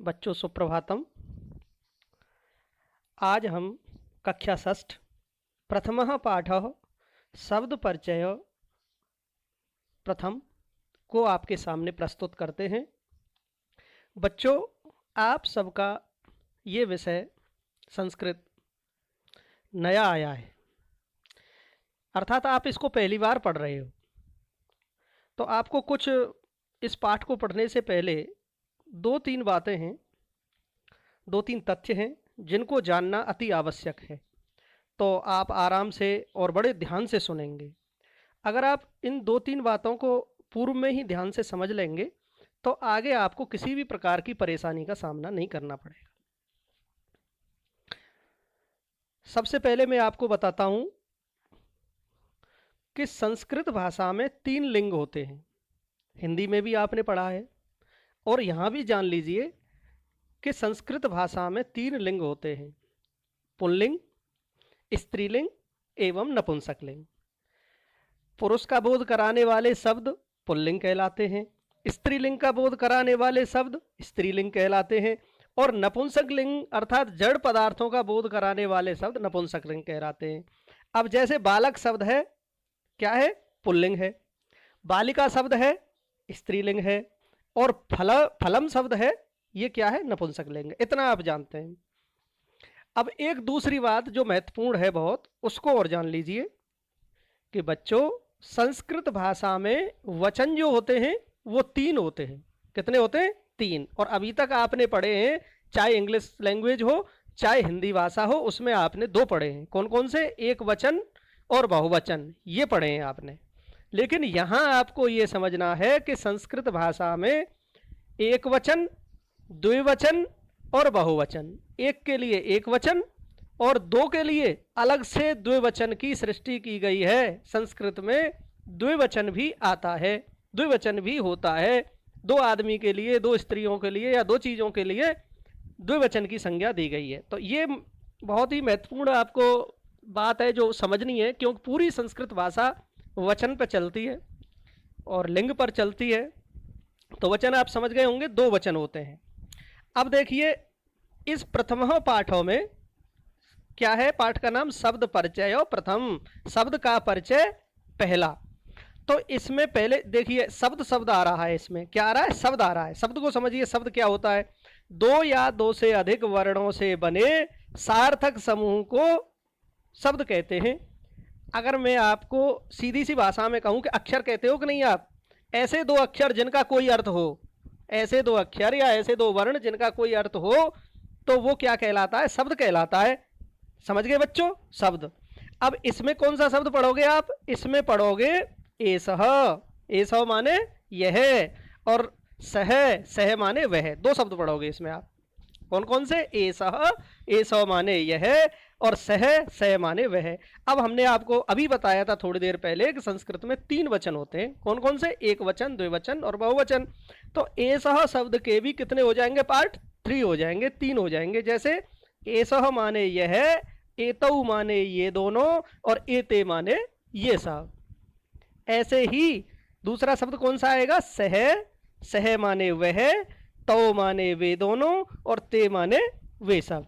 बच्चों सुप्रभातम। आज हम कक्षा षष्ठ प्रथमः पाठः शब्द परिचय प्रथम को आपके सामने प्रस्तुत करते हैं। बच्चों, आप सबका ये विषय संस्कृत नया आया है, अर्थात आप इसको पहली बार पढ़ रहे हो। तो आपको कुछ इस पाठ को पढ़ने से पहले दो तीन बातें हैं, दो तीन तथ्य हैं जिनको जानना अति आवश्यक है। तो आप आराम से और बड़े ध्यान से सुनेंगे। अगर आप इन दो तीन बातों को पूर्व में ही ध्यान से समझ लेंगे तो आगे आपको किसी भी प्रकार की परेशानी का सामना नहीं करना पड़ेगा। सबसे पहले मैं आपको बताता हूँ कि संस्कृत भाषा में 3 लिंग होते हैं। हिंदी में भी आपने पढ़ा है और यहाँ भी जान लीजिए कि संस्कृत भाषा में 3 लिंग होते हैं: पुल्लिंग, स्त्रीलिंग एवं नपुंसकलिंग। पुरुष का बोध कराने वाले शब्द पुल्लिंग कहलाते हैं, स्त्रीलिंग का बोध कराने वाले शब्द स्त्रीलिंग कहलाते हैं और नपुंसकलिंग अर्थात जड़ पदार्थों का बोध कराने वाले शब्द नपुंसकलिंग कहलाते हैं। अब जैसे बालक शब्द है, क्या है? पुल्लिंग है। बालिका शब्द है, स्त्रीलिंग है। और फलम शब्द है, ये क्या है? नपुंसकलिंग। इतना आप जानते हैं। अब एक दूसरी बात जो महत्वपूर्ण है बहुत, उसको और जान लीजिए कि बच्चों, संस्कृत भाषा में वचन जो होते हैं वो 3 होते हैं। कितने होते हैं? 3। और अभी तक आपने पढ़े हैं, चाहे इंग्लिश लैंग्वेज हो चाहे हिंदी भाषा हो, उसमें आपने 2 पढ़े हैं। कौन कौन से? एक वचन और बहुवचन, ये पढ़े हैं आपने। लेकिन यहाँ आपको ये समझना है कि संस्कृत भाषा में एक वचन, द्विवचन और बहुवचन, एक के लिए एक वचन और 2 के लिए अलग से द्विवचन की सृष्टि की गई है। संस्कृत में द्विवचन भी आता है, द्विवचन भी होता है। 2 आदमी के लिए, 2 स्त्रियों के लिए या 2 चीज़ों के लिए द्विवचन की संज्ञा दी गई है। तो ये बहुत ही महत्वपूर्ण आपको बात है जो समझनी है, क्योंकि पूरी संस्कृत भाषा वचन पर चलती है और लिंग पर चलती है। तो वचन आप समझ गए होंगे, 2 वचन होते हैं। अब देखिए, इस प्रथम पाठों में क्या है? पाठ का नाम शब्द परिचय और प्रथम, शब्द का परिचय पहला। तो इसमें पहले देखिए, शब्द आ रहा है। इसमें क्या आ रहा है? शब्द आ रहा है। शब्द को समझिए, शब्द क्या होता है? 2 या 2 से अधिक वर्णों से बने सार्थक समूह को शब्द कहते हैं। अगर मैं आपको सीधी सी भाषा में कहूं कि अक्षर कहते हो कि नहीं आप? ऐसे 2 अक्षर जिनका कोई अर्थ हो, ऐसे 2 अक्षर या ऐसे 2 वर्ण जिनका कोई अर्थ हो, तो वो क्या कहलाता है? शब्द कहलाता है। समझ गए बच्चों? शब्द। अब इसमें कौन सा शब्द पढ़ोगे आप? इसमें पढ़ोगे एसह। एसह माने यह, और सह, सह माने वह। 2 शब्द पढ़ोगे इसमें आप। कौन कौन से? एसह, एसह माने यह और सह, सह माने वह। अब हमने आपको अभी बताया था थोड़ी देर पहले कि संस्कृत में 3 वचन होते हैं। कौन कौन से? एक वचन, द्विवचन और बहुवचन। तो एसह शब्द के भी कितने हो जाएंगे? पार्ट 3 हो जाएंगे, 3 हो जाएंगे। जैसे एसह माने यह, एतौ माने ये दोनों और एते माने ये सब। ऐसे ही दूसरा शब्द कौन सा आएगा? सह, सह माने वह, तौ माने वे दोनों और ते माने वे सब।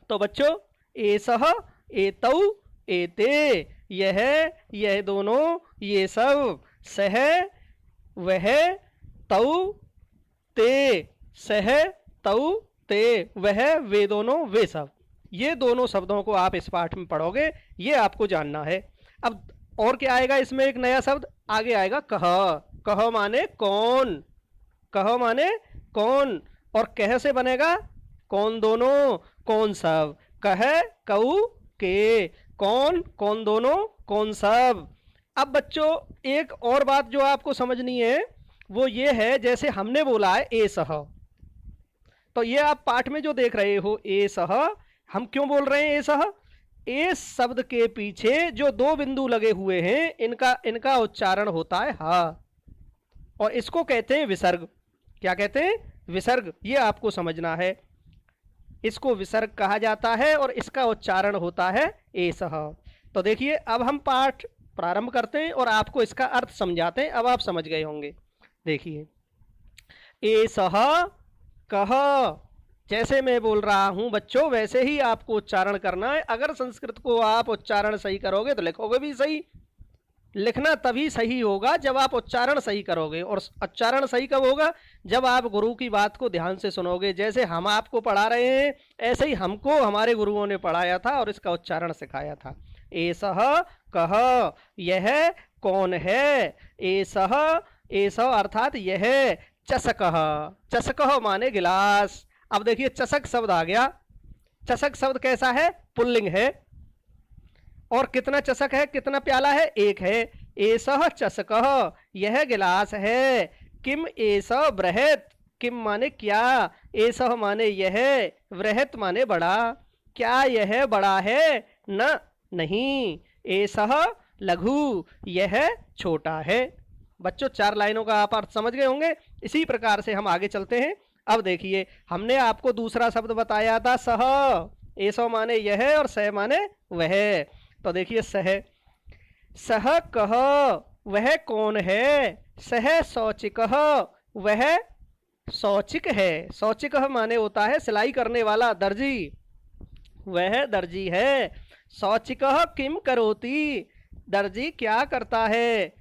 तो बच्चों, एसह, एतौ, एते, यह, यह दोनों, ये सब, सह, वह, तौ, ते, सह, तौ, ते, वह, वे दोनों, वे सब। ये दोनों शब्दों को आप इस पाठ में पढ़ोगे, ये आपको जानना है। अब और क्या आएगा इसमें? एक नया शब्द आगे आएगा, कह। कह माने कौन, कह माने कौन, और कह से बनेगा कौन दोनों, कौन सब। कह, कऊ, के, कौन, कौन दोनों, कौन सब। अब बच्चों, एक और बात जो आपको समझनी है वो ये है, जैसे हमने बोला है एसह, तो ये आप पाठ में जो देख रहे हो एसह, हम क्यों बोल रहे हैं एसह? एस शब्द के पीछे जो 2 बिंदु लगे हुए हैं, इनका उच्चारण होता है हा, और इसको कहते हैं विसर्ग। क्या कहते हैं? विसर्ग। ये आपको समझना है। इसको विसर्ग कहा जाता है और इसका उच्चारण होता है एसह। तो देखिए, अब हम पाठ प्रारंभ करते हैं और आपको इसका अर्थ समझाते हैं। अब आप समझ गए होंगे। देखिए, एसह कह, जैसे मैं बोल रहा हूं बच्चों वैसे ही आपको उच्चारण करना है। अगर संस्कृत को आप उच्चारण सही करोगे तो लिखोगे भी सही। लिखना तभी सही होगा जब आप उच्चारण सही करोगे, और उच्चारण सही कब होगा? जब आप गुरु की बात को ध्यान से सुनोगे। जैसे हम आपको पढ़ा रहे हैं ऐसे ही हमको हमारे गुरुओं ने पढ़ाया था और इसका उच्चारण सिखाया था। एसह कह, यह कौन है? एसह, एसह अर्थात यह। चषकः, चषकः माने गिलास। अब देखिए चषक शब्द आ गया। चषक शब्द कैसा है? पुल्लिंग है। और कितना चषक है, कितना प्याला है? एक है। एसह चषकः, यह गिलास है। किम एसह बृहत्, किम माने क्या, एसह माने यह, बृहत् माने बड़ा। क्या यह बड़ा है? न, नहीं। एसह लघु, यह छोटा है। बच्चों 4 लाइनों का आप अर्थ समझ गए होंगे। इसी प्रकार से हम आगे चलते हैं। अब देखिए हमने आपको दूसरा शब्द बताया था सह। एसो माने यह और सह माने वह। तो देखिए सह, सह कह, वह कौन है? सह शौचिकः, वह शौचिक है। शौचिक माने होता है सिलाई करने वाला, दर्जी। वह दर्जी है। शौचिकः किम करोति, दर्जी क्या करता है,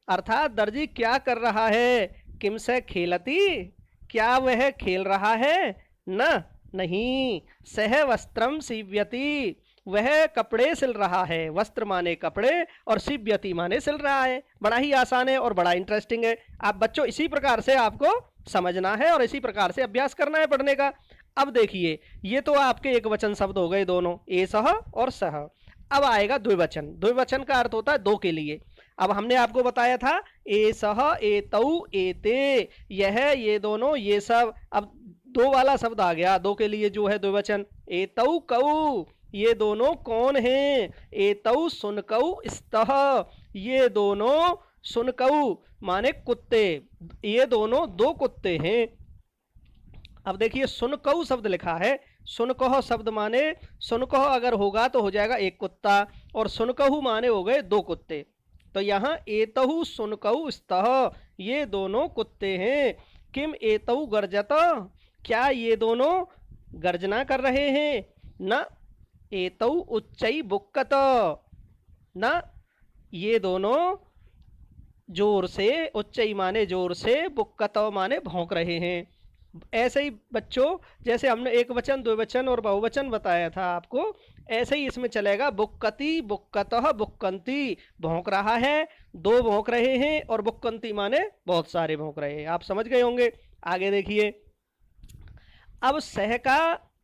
अर्थात दर्जी क्या कर रहा है। किम से खेलती, क्या वह खेल रहा है? न, नहीं। सह वस्त्रम सीव्यति, वह कपड़े सिल रहा है। वस्त्र माने कपड़े और सीव्यति माने सिल रहा है। बड़ा ही आसान है और बड़ा इंटरेस्टिंग है। आप बच्चों इसी प्रकार से आपको समझना है और इसी प्रकार से अभ्यास करना है पढ़ने का। अब देखिए ये तो आपके एक वचन शब्द हो गए दोनों, एसह और सह। अब आएगा द्विवचन। द्विवचन का अर्थ होता है दो के लिए। अब हमने आपको बताया था एसह, एतौ, एते, यह, ये दोनों, ये सब। अब दो वाला शब्द आ गया, दो के लिए जो है द्विवचन। एतौ कौ, ये दोनों कौन हैं? एतौ सुनकौ स्तः, ये दोनों सुनकौ माने कुत्ते, ये दोनों दो कुत्ते हैं। अब देखिए सुनकौ शब्द लिखा है। सुनकह शब्द माने, सुनकह अगर होगा तो हो जाएगा एक कुत्ता, और सुनकहु माने हो गए दो कुत्ते। तो यहाँ एतहु सुनकहु स्तः, ये दोनों कुत्ते हैं। किम एतहु गर्जत, क्या ये दोनों गर्जना कर रहे हैं? न, एतहु उच्चई बुक्कत, न, ये दोनों जोर से, उच्चई माने जोर से, बुक्कत माने भौंक रहे हैं। ऐसे ही बच्चों जैसे हमने एक वचन, द्विवचन और बहुवचन बताया था आपको, ऐसे ही इसमें चलेगा। बुक्कति, बुक्कतः, बुक्कंती, भौंक रहा है, दो भौंक रहे हैं, और बुक्कंती माने बहुत सारे भौंक रहे हैं। आप समझ गए होंगे। आगे देखिए अब सह का,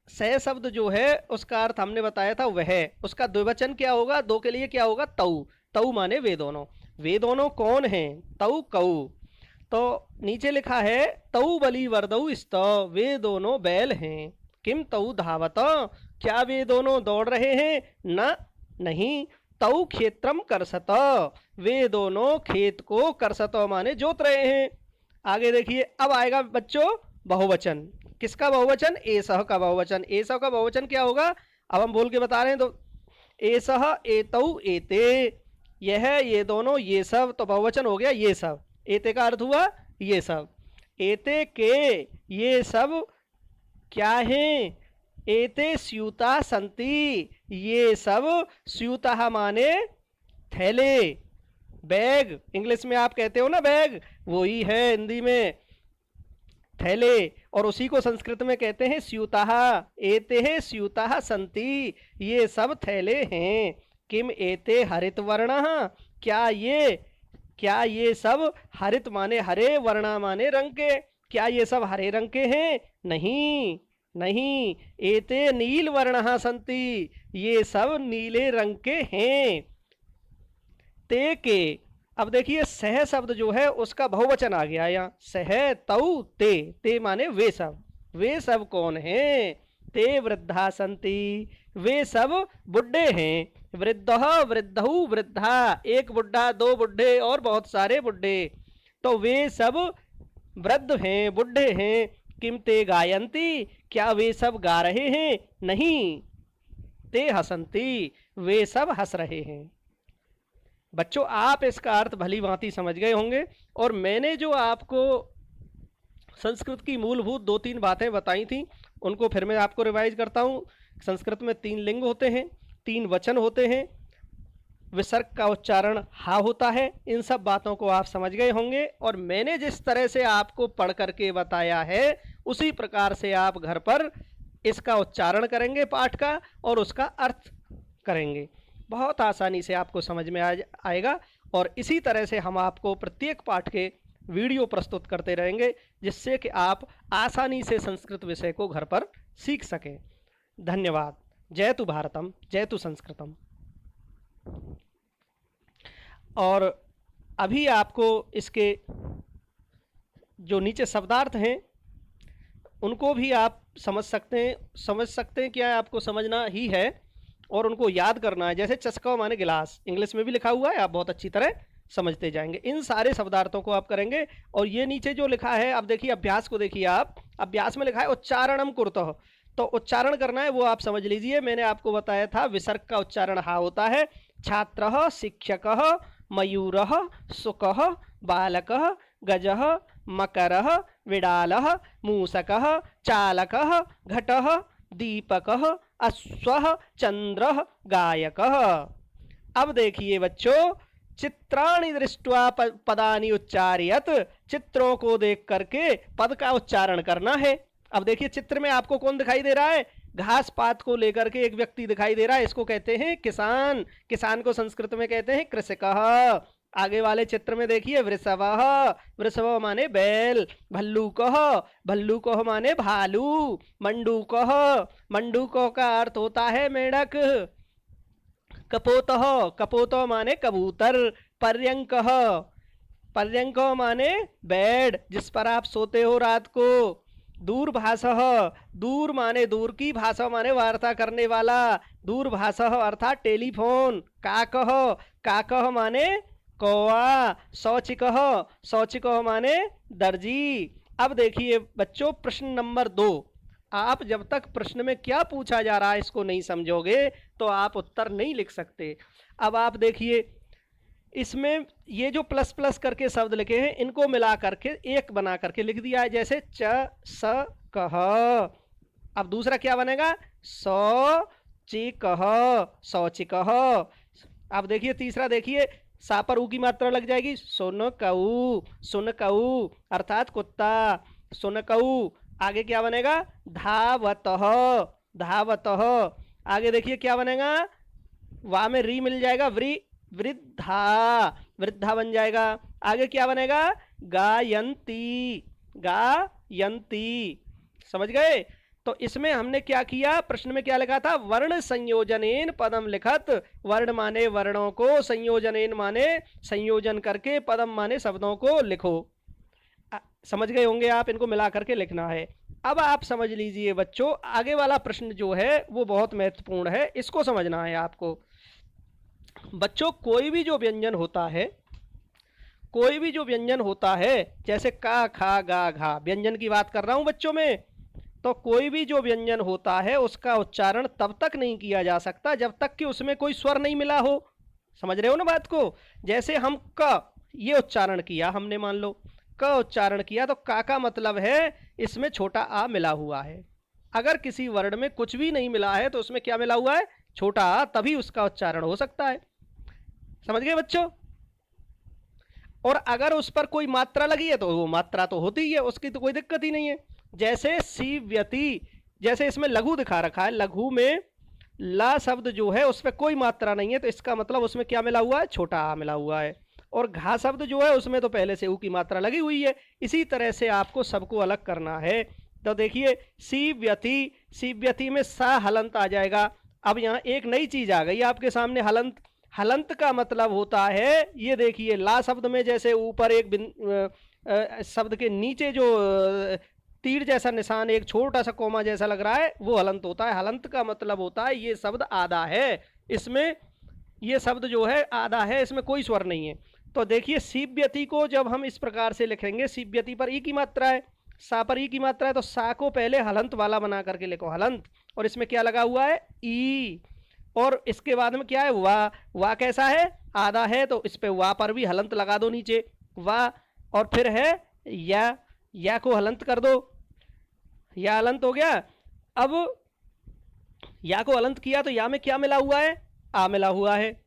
सह शब्द जो है उसका अर्थ हमने बताया था वह, उसका द्विवचन क्या होगा? दो के लिए क्या होगा? तौ। तौ माने वे दोनों। वे दोनों कौन हैं? तौ कौ। तो नीचे लिखा है तौ बलि वर्दौ स्त, वे दोनों बैल हैं। किम तौ धावत, क्या वे दोनों दौड़ रहे हैं? न, नहीं। तौ क्षेत्रम करसत, वे दोनों खेत को करसत माने जोत रहे हैं। आगे देखिए अब आएगा बच्चों बहुवचन। किसका बहुवचन? एसह का बहुवचन। एसह का बहुवचन क्या होगा? अब हम बोल के बता रहे हैं। तो एसह, एतौ, एते, यह, ये दोनों, ये सब। तो बहुवचन हो गया ये सब। एते का अर्थ हुआ ये सब। एते के, ये सब क्या हैं? एते स्यूता संति, ये सब स्यूता माने थैले, बैग। इंग्लिश में आप कहते हो ना बैग, वही है हिंदी में थैले, और उसी को संस्कृत में कहते हैं स्यूताः। एते स्यूताः संति, ये सब थैले हैं। किम एते हरित वर्णः, क्या ये सब हरित माने हरे, वर्णा माने रंग के, क्या ये सब हरे रंग के हैं? नहीं, नहीं। एते नील वर्णः सन्ति, ये सब नीले रंग के हैं। ते के, अब देखिए सह शब्द जो है उसका बहुवचन आ गया यहाँ। सह, तौ, ते। ते माने वे सब। वे सब कौन हैं? ते वृद्धा संति, वे सब बुढ़े हैं। वृद्धः, वृद्धौ, वृद्धा, एक बुढ़ा, दो बुढ़े और बहुत सारे बुढ़े। तो वे सब वृद्ध हैं, बुढ़े हैं। किम ते गायन्ति, क्या वे सब गा रहे हैं? नहीं। ते हसन्ति, वे सब हंस रहे हैं। बच्चों आप इसका अर्थ भली भांति समझ गए होंगे। और मैंने जो आपको संस्कृत की मूलभूत 2-3 बातें बताई थी, उनको फिर मैं आपको रिवाइज करता हूँ। संस्कृत में 3 लिंग होते हैं, 3 वचन होते हैं, विसर्ग का उच्चारण हा होता है। इन सब बातों को आप समझ गए होंगे और मैंने जिस तरह से आपको पढ़ करके बताया है उसी प्रकार से आप घर पर इसका उच्चारण करेंगे पाठ का और उसका अर्थ करेंगे। बहुत आसानी से आपको समझ में आएगा और इसी तरह से हम आपको प्रत्येक पाठ के वीडियो प्रस्तुत करते रहेंगे जिससे कि आप आसानी से संस्कृत विषय को घर पर सीख सकें। धन्यवाद। जय तु भारतम, जय तु संस्कृतम। और अभी आपको इसके जो नीचे शब्दार्थ हैं उनको भी आप समझ सकते हैं क्या आपको समझना ही है और उनको याद करना है। जैसे चस्का माने गिलास, इंग्लिश में भी लिखा हुआ है, आप बहुत अच्छी तरह समझते जाएंगे। इन सारे शब्दार्थों को आप करेंगे। और ये नीचे जो लिखा है, अब देखिए अभ्यास को देखिए आप, अभ्यास में लिखा है उच्चारणम कुरुतः, तो उच्चारण करना है वो आप समझ लीजिए। मैंने आपको बताया था विसर्ग का उच्चारण हा होता है। छात्रः, शिक्षकः, मयूरः, शुकः, बालकः, गजः, मकरः, विडालः, मूषकः, चालकः, घटः, दीपकः, अश्वः, चंद्रः, गायकः। अब देखिए बच्चों, चित्राणि दृष्ट्वा पदानि उच्चारयत, चित्रों को देख करके पद का उच्चारण करना है। अब देखिए चित्र में आपको कौन दिखाई दे रहा है? घास पात को लेकर के एक व्यक्ति दिखाई दे रहा है, इसको कहते हैं किसान। किसान को संस्कृत में कहते हैं कृषकः। आगे वाले चित्र में देखिए वृषभः, वृषभ माने बैल। भल्लूकः, भल्लूकः माने भालू। मंडूकः, मंडूकः का अर्थ होता है मेढक। कपोतः, कपोतः माने कबूतर। पर्यंकः, पर्यंकः माने बेड जिस पर आप सोते हो रात को। दूरभाषः, दूर माने दूर की, भाषा माने वार्ता करने वाला। दूरभाषः अर्थात टेलीफोन। काकः, काकः माने कौवा। शौचिकः, शौचिकः माने दर्जी। अब देखिए बच्चों प्रश्न नंबर 2, आप जब तक प्रश्न में क्या पूछा जा रहा है इसको नहीं समझोगे तो आप उत्तर नहीं लिख सकते। अब आप देखिए इसमें ये जो प्लस प्लस करके शब्द लिखे हैं इनको मिला करके एक बना करके लिख दिया है, जैसे च स कह। अब दूसरा क्या बनेगा? शौचिकः, शौचिकः। अब देखिए तीसरा, देखिए सा पर ऊ की मात्रा लग जाएगी। सुनकऊ, सुनकऊ अर्थात कुत्ता। सुनकऊ। आगे क्या बनेगा? धावतः, धावतः। आगे देखिए क्या बनेगा? वा में री मिल जाएगा, वृद्धा, वृद्धा बन जाएगा। आगे क्या बनेगा? गायंती, गायंती। समझ गए? तो इसमें हमने क्या किया, प्रश्न में क्या लिखा था? वर्ण संयोजनेन पदम लिखत। वर्ण माने वर्णों को, संयोजनेन माने संयोजन करके, पदम माने शब्दों को लिखो। समझ गए होंगे आप, इनको मिला करके लिखना है। अब आप समझ लीजिए बच्चों, आगे वाला प्रश्न जो है वो बहुत महत्वपूर्ण है, इसको समझना है आपको। बच्चों कोई भी जो व्यंजन होता है, कोई भी जो व्यंजन होता है, जैसे का, खा, गा, घा, व्यंजन की बात कर रहा हूं बच्चों में, तो कोई भी जो व्यंजन होता है उसका उच्चारण तब तक नहीं किया जा सकता जब तक कि उसमें कोई स्वर नहीं मिला हो। समझ रहे हो ना बात को? जैसे हम क ये उच्चारण किया हमने, मान लो क उच्चारण किया, तो का मतलब है इसमें छोटा आ मिला हुआ है। अगर किसी वर्ण में कुछ भी नहीं मिला है तो उसमें क्या मिला हुआ है? छोटा आ, तभी उसका उच्चारण हो सकता है। समझ गए बच्चों? और अगर उस पर कोई मात्रा लगी है तो वो मात्रा तो होती ही है, उसकी तो कोई दिक्कत ही नहीं है। जैसे सीव्यति, जैसे इसमें लघु दिखा रखा है, लघु में ला शब्द जो है उस पर कोई मात्रा नहीं है, तो इसका मतलब उसमें क्या मिला हुआ है? छोटा आ मिला हुआ है। और घा शब्द जो है उसमें तो पहले से ऊ की मात्रा लगी हुई है। इसी तरह से आपको सबको अलग करना है। तो देखिए सीव्यति, सीव्यति में सा हलंत आ जाएगा। अब यहाँ एक नई चीज आ गई आपके सामने, हलंत। हलंत का मतलब होता है, ये देखिए ला शब्द में जैसे ऊपर एक शब्द के नीचे जो तीर जैसा निशान, एक छोटा सा कोमा जैसा लग रहा है, वो हलंत होता है। हलंत का मतलब होता है ये शब्द आधा है, इसमें ये शब्द जो है आधा है, इसमें कोई स्वर नहीं है। तो देखिए सीव्यति को जब हम इस प्रकार से लिखेंगे, सीव्यति पर ई की मात्रा है, सा पर ई की मात्रा है, तो सा को पहले हलंत वाला बना करके लिखो, हलंत। और इसमें क्या लगा हुआ है? ई। और इसके बाद में क्या है? वा। वा कैसा है? आधा है, तो इस पे वा पर भी हलंत लगा दो नीचे, वा। और फिर है या, या को हलंत कर दो, या हलंत हो गया। अब या को हलंत किया तो या में क्या मिला हुआ है, आ मिला हुआ है।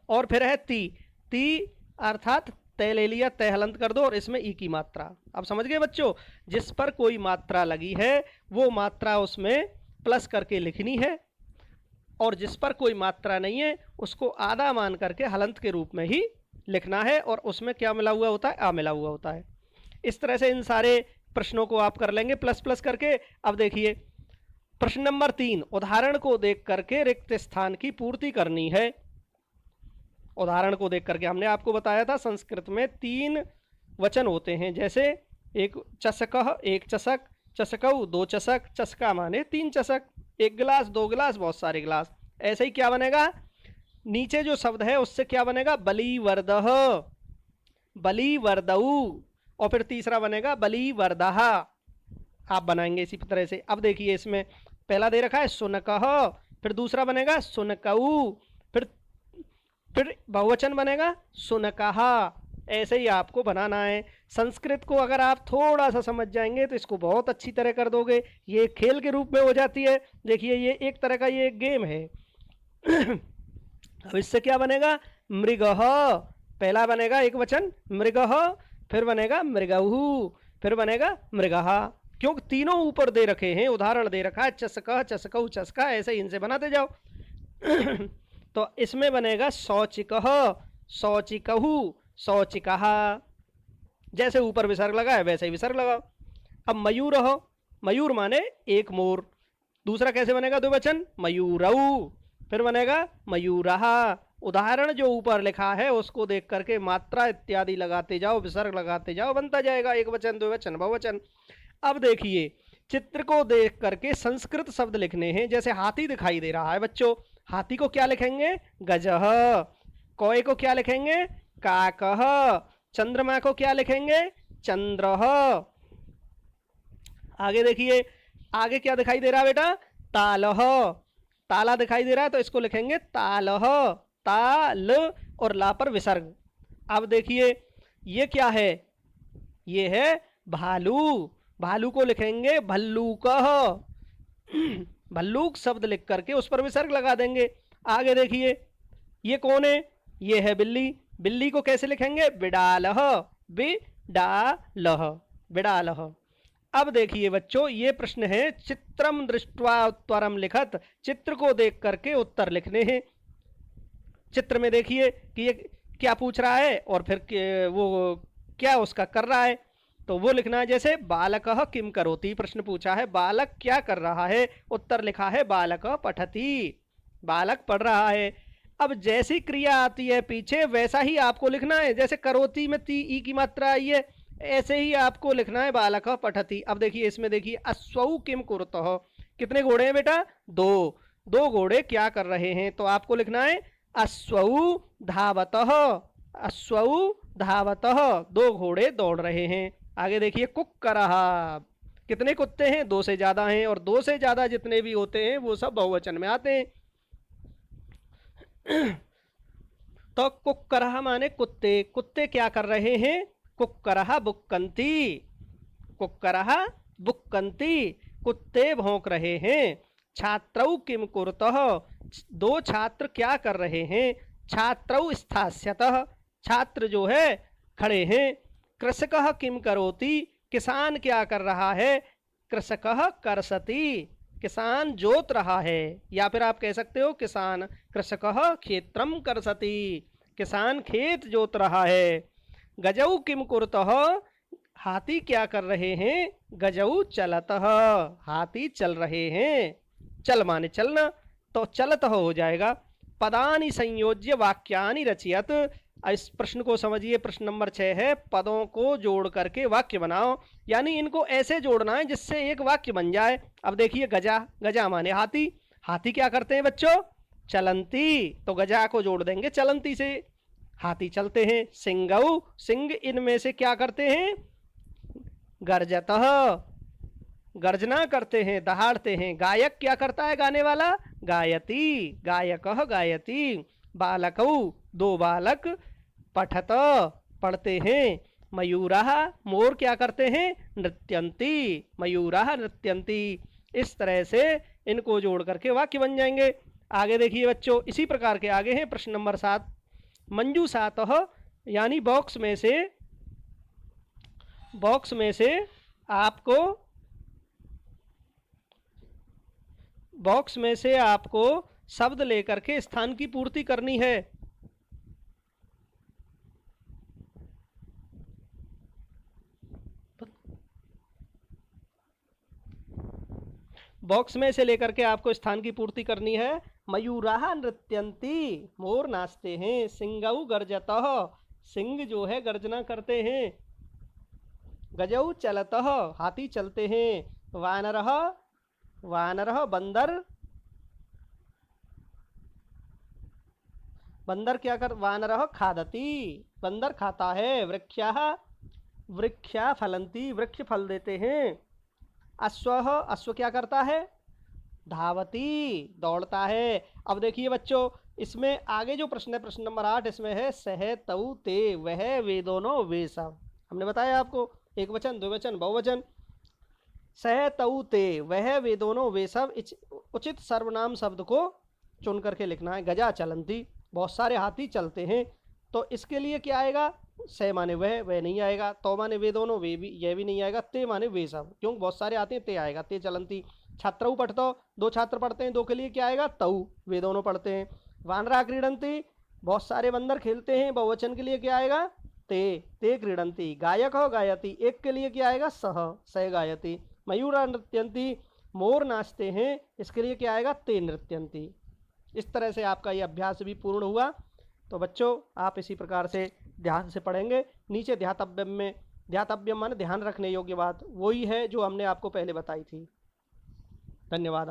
और फिर है ती, ती अर्थात तय ले लिया, तय हलंत कर दो और इसमें ई की मात्रा। अब समझ गए बच्चों, जिस पर कोई मात्रा लगी है वो मात्रा उसमें प्लस करके लिखनी है, और जिस पर कोई मात्रा नहीं है उसको आधा मान करके हलंत के रूप में ही लिखना है, और उसमें क्या मिला हुआ होता है, आ मिला हुआ होता है। इस तरह से इन सारे प्रश्नों को आप कर लेंगे प्लस प्लस करके। अब देखिए प्रश्न नंबर 3, उदाहरण को देख करके रिक्त स्थान की पूर्ति करनी है। उदाहरण को देख करके हमने आपको बताया था संस्कृत में 3 वचन होते हैं, जैसे एक चषकः, एक चषक, चषकौ 2 चषक, चषका माने 3 चषक, 1 गिलास 2 गिलास बहुत सारे गिलास। ऐसे ही क्या बनेगा, नीचे जो शब्द है उससे क्या बनेगा, बलिवर्दः, बलिवर्दऊ, और फिर तीसरा बनेगा बलिवर्दः। आप बनाएंगे इसी तरह से। अब देखिए इसमें पहला दे रखा है सुनकः, फिर दूसरा बनेगा सुनकऊ, फिर बहुवचन बनेगा सुनकः। ऐसे ही आपको बनाना है। संस्कृत को अगर आप थोड़ा सा समझ जाएंगे तो इसको बहुत अच्छी तरह कर दोगे। ये खेल के रूप में हो जाती है। देखिए ये एक तरह का ये गेम है। अब इससे क्या बनेगा, मृगः, पहला बनेगा एक वचन मृगः, फिर बनेगा मृगहु, फिर बनेगा मृगः, क्योंकि तीनों ऊपर दे रखे हैं, उदाहरण दे रखा है चषकः, चषकौ, चषका, ऐसे इनसे बनाते जाओ। तो इसमें बनेगा शौचिकः, शौचिकहु, शौचिकः, जैसे ऊपर विसर्ग लगा है वैसे ही विसर्ग लगाओ। अब मयूरः, मयूर माने एक मोर, दूसरा कैसे बनेगा द्विवचन मयूरऊ, फिर बनेगा मयूरः। उदाहरण जो ऊपर लिखा है उसको देख करके मात्रा इत्यादि लगाते जाओ, विसर्ग लगाते जाओ, बनता जाएगा एक वचन, द्विवचन, बहुवचन। अब देखिए चित्र को देख करके संस्कृत शब्द लिखने हैं। जैसे हाथी दिखाई दे रहा है बच्चों, हाथी को क्या लिखेंगे, गजः, कौए को क्या लिखेंगे, काकः, चंद्रमा को क्या लिखेंगे, चंद्रः। आगे देखिए, आगे क्या दिखाई दे रहा है बेटा, तालः, ताला दिखाई दे रहा है तो इसको लिखेंगे तालः, ताल और ला पर विसर्ग। अब देखिए ये क्या है, ये है भालू, भालू को लिखेंगे भल्लूकः, भल्लूक शब्द लिख करके उस पर विसर्ग लगा देंगे। आगे देखिए ये कौन है, ये है बिल्ली, बिल्ली को कैसे लिखेंगे, बिडालः, बिडालः, बिडालः। अब देखिए बच्चों ये प्रश्न है चित्रम दृष्ट्वा उत्तरम लिखत, चित्र को देख करके उत्तर लिखने हैं। चित्र में देखिए कि ये क्या पूछ रहा है और फिर वो क्या उसका कर रहा है, तो वो लिखना है। जैसे बालकः किम करोति, प्रश्न पूछा है बालक क्या कर रहा है, उत्तर लिखा है बालकः पठति, बालक पढ़ रहा है। अब जैसी क्रिया आती है पीछे वैसा ही आपको लिखना है। जैसे करोति में ती ई की मात्रा आई है, ऐसे ही आपको लिखना है बालकः पठति। अब देखिए इसमें देखिए अश्वौ किम कुरुतः, कितने घोड़े हैं बेटा, 2, 2 घोड़े क्या कर रहे हैं, तो आपको लिखना है अश्वौ धावतः, अश्वौ धावतः, 2 घोड़े दौड़ रहे हैं। आगे देखिए कुक्करः, कितने कुत्ते हैं, 2 से ज्यादा हैं, और 2 से ज्यादा जितने भी होते हैं वो सब बहुवचन में आते हैं। तो कुक्करः माने कुत्ते, कुत्ते क्या कर रहे हैं, कुक्करः बुक्कन्ति, कुक्करः बुक्कन्ति, कुत्ते भौंक रहे हैं। छात्रौ किम कुरुतः, 2 छात्र क्या कर रहे हैं, छात्रौ स्थास्यतः, छात्र जो है खड़े हैं। कृषकः किम करोति, किसान क्या कर रहा है, कृषकः कर्षति, किसान जोत रहा है, या फिर आप कह सकते हो किसान, कृषकः क्षेत्रम कर्षति, किसान खेत जोत रहा है। गजौ किम कुरुतः, हाथी क्या कर रहे हैं, गजौ चलतः, हाथी चल रहे हैं, चल माने चलना, तो चलतः हो जाएगा। पदानि संयोज्य वाक्यानि रचयत, इस प्रश्न को समझिए, प्रश्न नंबर 6 है पदों को जोड़ करके वाक्य बनाओ, यानी इनको ऐसे जोड़ना है जिससे एक वाक्य बन जाए। अब देखिए गजा, गजा माने हाथी, हाथी क्या करते हैं बच्चों, चलंती, तो गजा को जोड़ देंगे चलंती से, हाथी चलते हैं। सिंगौ, सिंह इनमें से क्या करते हैं, गर्जतः, गर्जना करते हैं, दहाड़ते हैं। गायक क्या करता है, गाने वाला, गायती, गायकः गायती। बालकौ, 2 बालक, पठत, पढ़ते हैं। मयूराः मोर क्या करते हैं, नृत्यन्ति, मयूराः नृत्यन्ति। इस तरह से इनको जोड़ करके वाक्य बन जाएंगे। आगे देखिए बच्चों, इसी प्रकार के आगे हैं प्रश्न नंबर 7। मंजूषातः यानी बॉक्स में से आपको शब्द लेकर के स्थान की पूर्ति करनी है। बॉक्स में से लेकर के आपको स्थान की पूर्ति करनी है। मयूराः नृत्यन्ति, मोर नाचते हैं। सिंगौ गर्जतः, सिंह जो है गर्जना करते हैं। गजौ चलतः, हाथी चलते हैं। वानरः बंदर क्या कर, वानरः खादति, बंदर खाता है। वृक्षा फलंती, वृक्ष फल देते हैं। अश्व क्या करता है, धावती, दौड़ता है। अब देखिए बच्चों, इसमें आगे जो प्रश्न है प्रश्न नंबर 8, इसमें है सह तऊ ते वह वे दोनों वे सब। हमने बताया आपको एक वचन, द्विवचन, बहुवचन। सह तऊ ते वह वे दोनों वे सब, उचित सर्वनाम शब्द को चुन करके लिखना है। गजा चलंती, बहुत सारे हाथी चलते हैं। तो इसके लिए क्या आएगा, से माने वह नहीं आएगा। तो माने वे दोनों, वे भी, यह भी नहीं आएगा। ते माने वे सब, क्योंकि बहुत सारे आते हैं, ते आएगा। ते चलंती। छात्रऊ पठतो, 2 छात्र पढ़ते हैं, 2 के लिए क्या आएगा, तऊ, वे दोनों पढ़ते हैं। वानरा क्रीडंती, बहुत सारे बंदर खेलते हैं, बहुवचन के लिए क्या आएगा, ते क्रीडंती। गायक हो गायती, एक के लिए क्या आएगा, सह गायती। मयूरा नृत्यंती, मोर नाचते हैं, इसके लिए क्या आएगा, ते नृत्यंती। इस तरह से आपका ये अभ्यास भी पूर्ण हुआ। तो बच्चों आप इसी प्रकार से ध्यान से पढ़ेंगे। नीचे ध्यातव्यम माने ध्यान रखने योग्य बात वही है जो हमने आपको पहले बताई थी। धन्यवाद।